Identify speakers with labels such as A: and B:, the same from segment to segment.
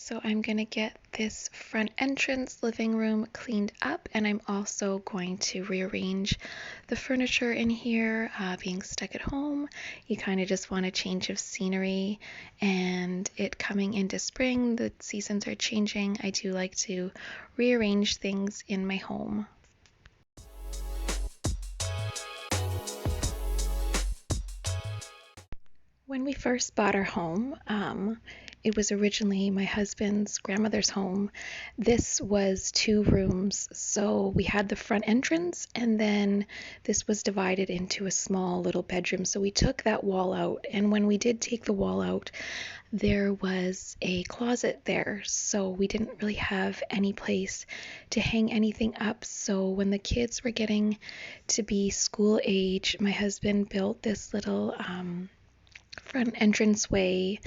A: So I'm going to get this front entrance living room cleaned up, and I'm also going to rearrange the furniture in here. Being stuck at home, you kind of just want a change of scenery, and it coming into spring, the seasons are changing. I do like to rearrange things in my home. When we first bought our home, it was originally my husband's grandmother's home. This was 2 rooms, so we had the front entrance, and then this was divided into a small little bedroom. So we took that wall out, and when we did take the wall out, there was a closet there, so we didn't really have any place to hang anything up. So when the kids were getting to be school age, my husband built this little front entranceway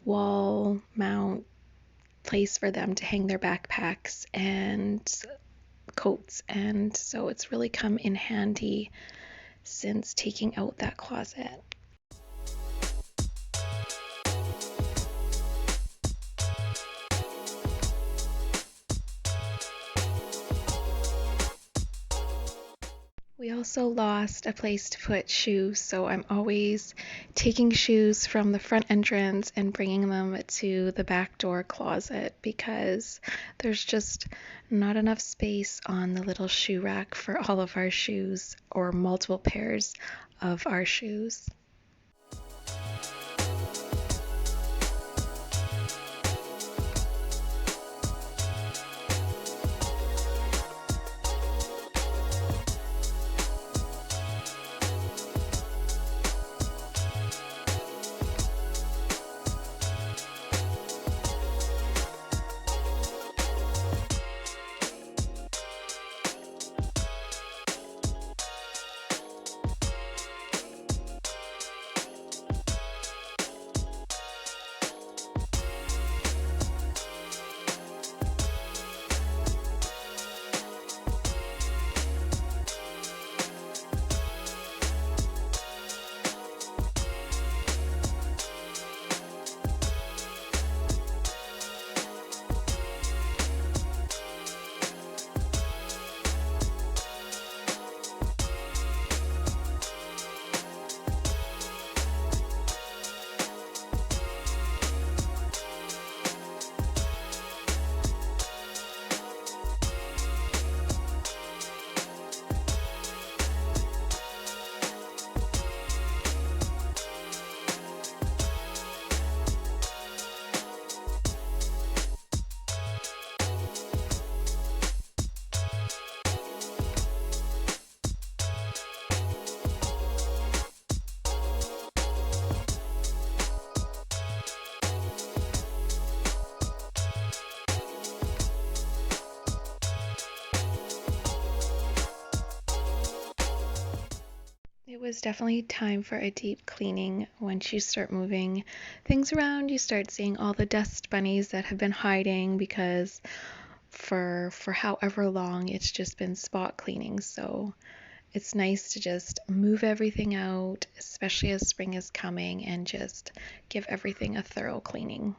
A: wall mount place for them to hang their backpacks and coats, and so it's really come in handy since taking out that closet. We also lost a place to put shoes, so I'm always taking shoes from the front entrance and bringing them to the back door closet because there's just not enough space on the little shoe rack for all of our shoes or multiple pairs of our shoes. It was definitely time for a deep cleaning. Once you start moving things around, you start seeing all the dust bunnies that have been hiding because for however long it's just been spot cleaning. So it's nice to just move everything out, especially as spring is coming, and just give everything a thorough cleaning.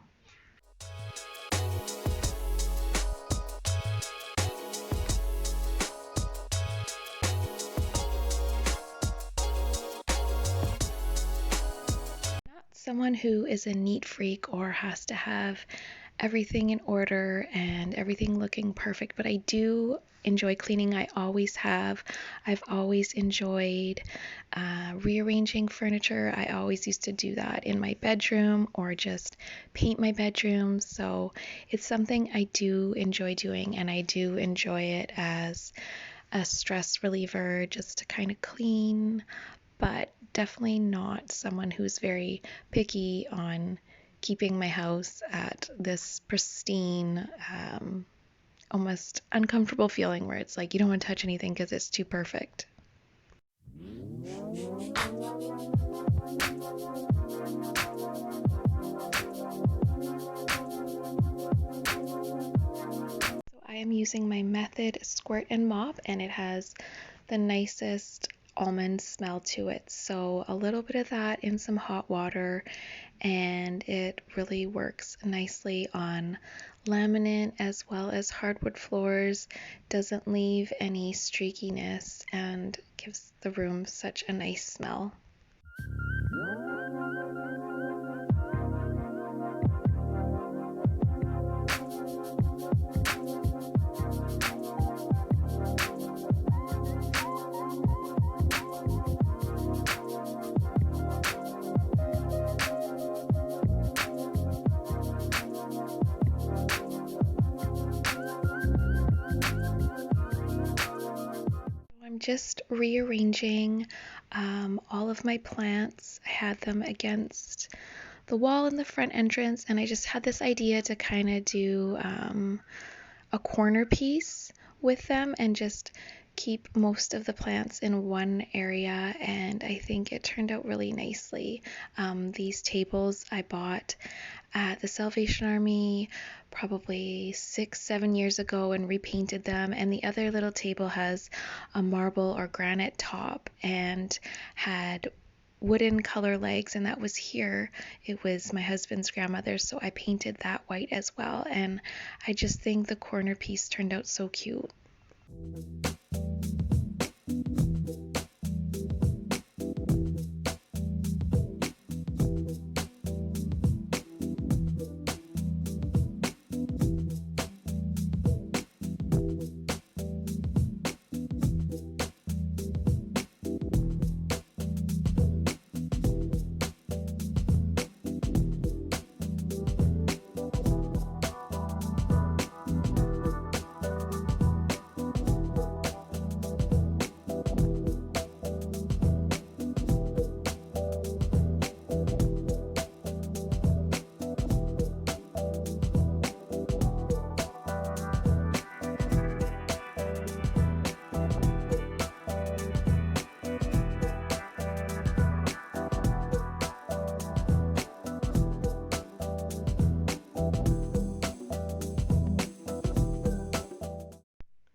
A: Someone who is a neat freak or has to have everything in order and everything looking perfect, but I do enjoy cleaning. I always have. I've always enjoyed rearranging furniture. I always used to do that in my bedroom or just paint my bedroom. So it's something I do enjoy doing, and I do enjoy it as a stress reliever just to kind of clean, but definitely not someone who's very picky on keeping my house at this pristine, almost uncomfortable feeling where it's like you don't want to touch anything because it's too perfect. So I am using my Method Squirt and Mop, and it has the nicest almond smell to it. So a little bit of that in some hot water, and it really works nicely on laminate as well as hardwood floors, doesn't leave any streakiness, and gives the room such a nice smell. I'm just rearranging all of my plants. I had them against the wall in the front entrance, and I just had this idea to kind of do a corner piece with them and just keep most of the plants in one area, and I think it turned out really nicely. These tables I bought at the Salvation Army probably 6-7 years ago and repainted them, and the other little table has a marble or granite top and had wooden color legs, and that was here. It was my husband's grandmother's, so I painted that white as well, and I just think the corner piece turned out so cute.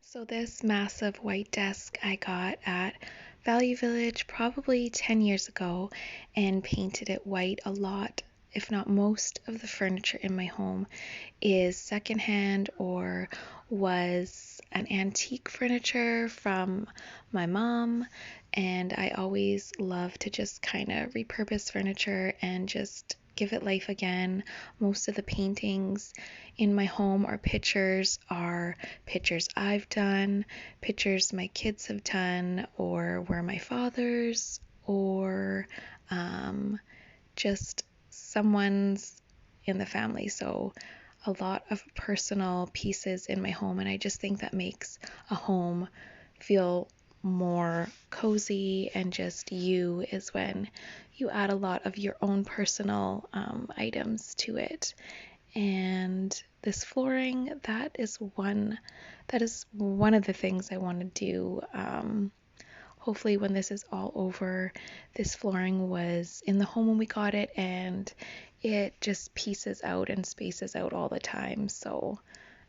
A: So this massive white desk I got at Value Village probably 10 years ago and painted it white. A lot, if not most, of the furniture in my home is secondhand or was an antique furniture from my mom, and I always love to just kind of repurpose furniture and just give it life again. Most of the paintings in my home are pictures I've done, pictures my kids have done, or were my father's, or just someone's in the family. So a lot of personal pieces in my home, and I just think that makes a home feel more cozy, and just you is when you add a lot of your own personal items to it. And this flooring, that is one of the things I want to do. Hopefully when this is all over. This flooring was in the home when we got it, and it just pieces out and spaces out all the time, so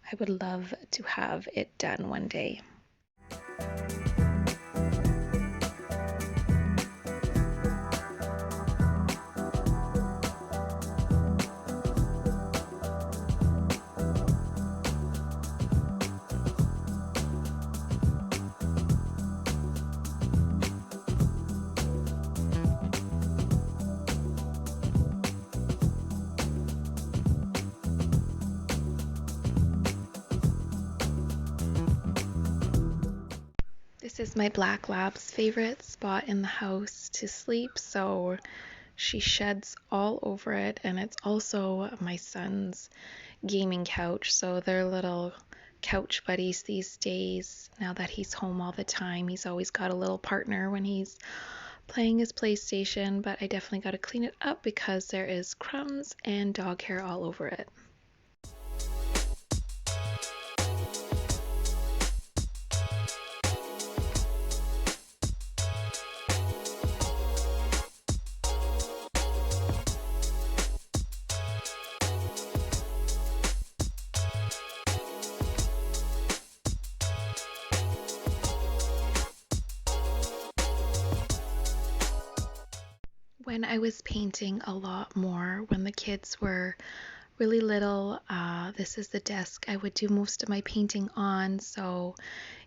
A: I would love to have it done one day. This is my black lab's favorite spot in the house to sleep, so she sheds all over it, and it's also my son's gaming couch, so they're little couch buddies these days. Now that he's home all the time, he's always got a little partner when he's playing his PlayStation, but I definitely got to clean it up because there is crumbs and dog hair all over it. When I was painting a lot more, when the kids were really little, this is the desk I would do most of my painting on, so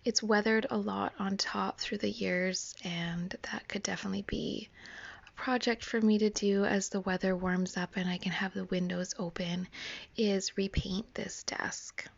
A: it's weathered a lot on top through the years, and that could definitely be a project for me to do as the weather warms up and I can have the windows open, is repaint this desk.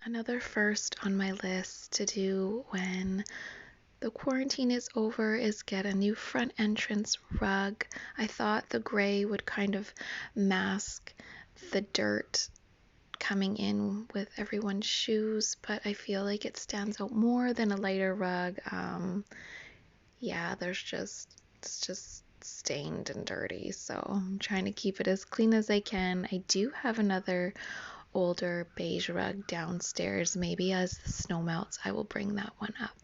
A: Another first on my list to do when the quarantine is over is get a new front entrance rug. I thought the gray would kind of mask the dirt coming in with everyone's shoes, but I feel like it stands out more than a lighter rug. Yeah, it's just stained and dirty, so I'm trying to keep it as clean as I can. I do have another older beige rug downstairs. Maybe as the snow melts, I will bring that one up.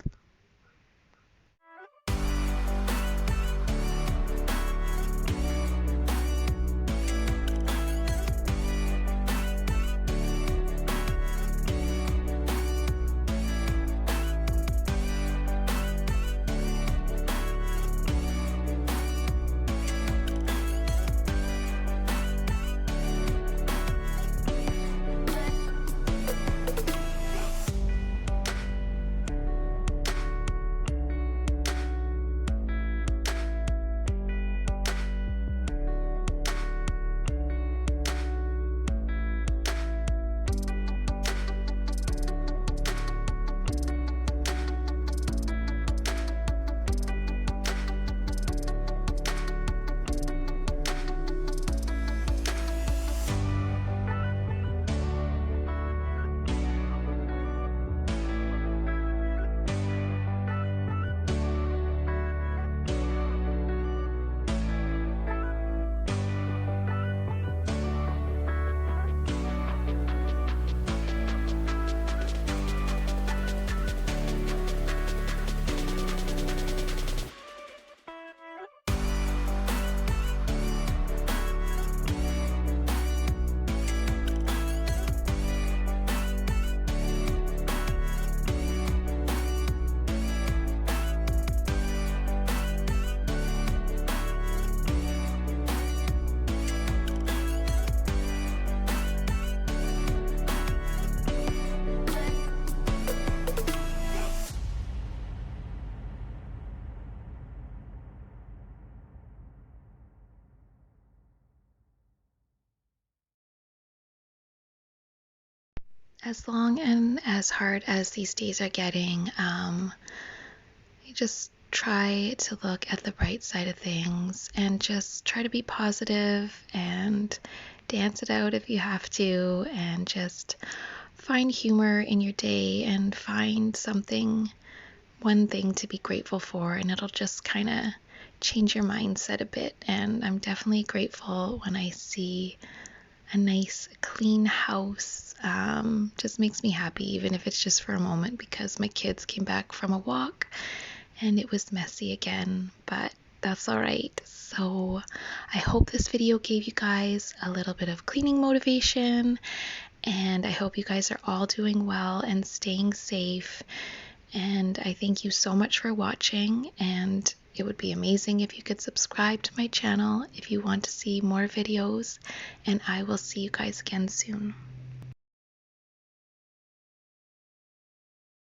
A: As long and as hard as these days are getting, you just try to look at the bright side of things and just try to be positive and dance it out if you have to, and just find humor in your day and find one thing to be grateful for, and it'll just kind of change your mindset a bit. And I'm definitely grateful when I see a nice clean house. Just makes me happy, even if it's just for a moment, because my kids came back from a walk and it was messy again, but that's all right. So I hope this video gave you guys a little bit of cleaning motivation, and I hope you guys are all doing well and staying safe. And I thank you so much for watching, and it would be amazing if you could subscribe to my channel if you want to see more videos, and I will see you guys again soon.